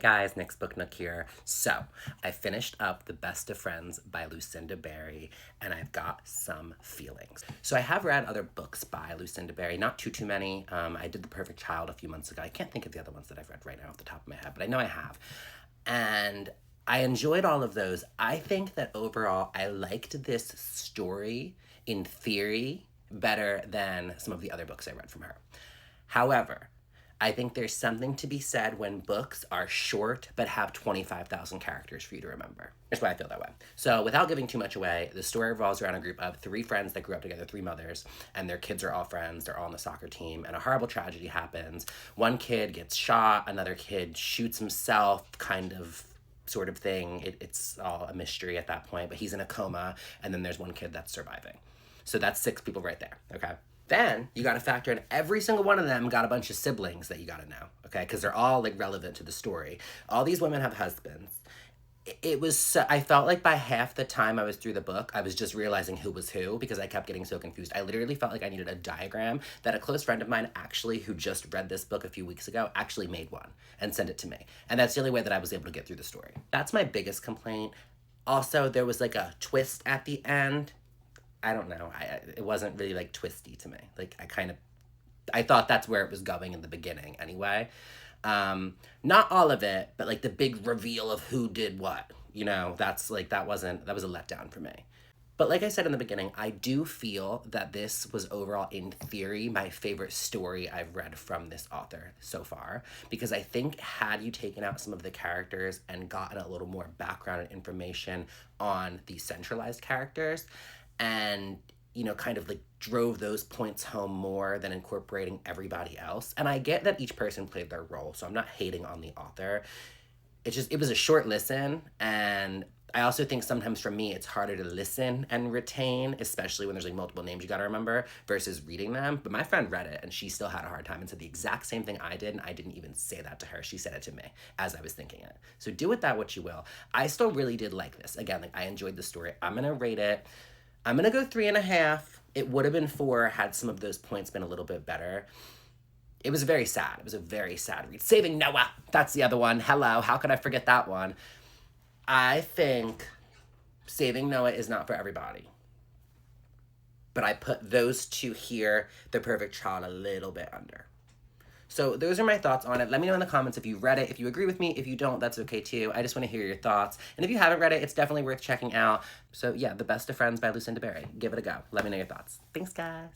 guys, Nick's Book Nook here. So, I finished up The Best of Friends by Lucinda Berry, and I've got some feelings. So I have read other books by Lucinda Berry, not too many. I did The Perfect Child a few months ago. I can't think of the other ones that I've read right now off the top of my head, but I know I have. And I enjoyed all of those. I think that overall, I liked this story in theory better than some of the other books I read from her. However, I think there's something to be said when books are short but have 25,000 characters for you to remember. That's why I feel that way. So, without giving too much away, the story revolves around a group of three friends that grew up together, three mothers, and their kids are all friends. They're all on the soccer team, and a horrible tragedy happens. One kid gets shot, another kid shoots himself, kind of sort of thing. It's all a mystery at that point, but he's in a coma, and then there's one kid that's surviving. So that's 6 people right there, okay? Then you got to factor in every single one of them got a bunch of siblings that you got to know, okay? Because they're all like relevant to the story. All these women have husbands. It was so, I felt like by half the time I was through the book, I was just realizing who was who because I kept getting so confused. I literally felt like I needed a diagram that a close friend of mine actually, who just read this book a few weeks ago, actually made one and sent it to me. And that's the only way that I was able to get through the story. That's my biggest complaint. Also, there was like a twist at the end. I don't know. It wasn't really like twisty to me. Like I thought that's where it was going in the beginning anyway. Not all of it, but like the big reveal of who did what. You know, that's like that was a letdown for me. But like I said in the beginning, I do feel that this was overall, in theory, my favorite story I've read from this author so far. Because I think had you taken out some of the characters and gotten a little more background and information on the centralized characters, and you know, kind of like drove those points home more than incorporating everybody else. And I get that each person played their role, so I'm not hating on the author. It was a short listen, and I also think sometimes for me it's harder to listen and retain, especially when there's like multiple names you gotta remember versus reading them. But my friend read it and she still had a hard time and said the exact same thing I did, and I didn't even say that to her. She said it to me as I was thinking it. So do with that what you will. I still really did like this. Again, like I enjoyed the story. I'm gonna rate it. I'm gonna go 3.5. It would have been 4 had some of those points been a little bit better. It was very sad. It was a very sad read. Saving Noah. That's the other one. Hello. How could I forget that one? I think Saving Noah is not for everybody. But I put those two here, The Perfect Child, a little bit under. So those are my thoughts on it. Let me know in the comments if you read it. If you agree with me, if you don't, that's okay too. I just want to hear your thoughts. And if you haven't read it, it's definitely worth checking out. So yeah, The Best of Friends by Lucinda Berry. Give it a go. Let me know your thoughts. Thanks, guys.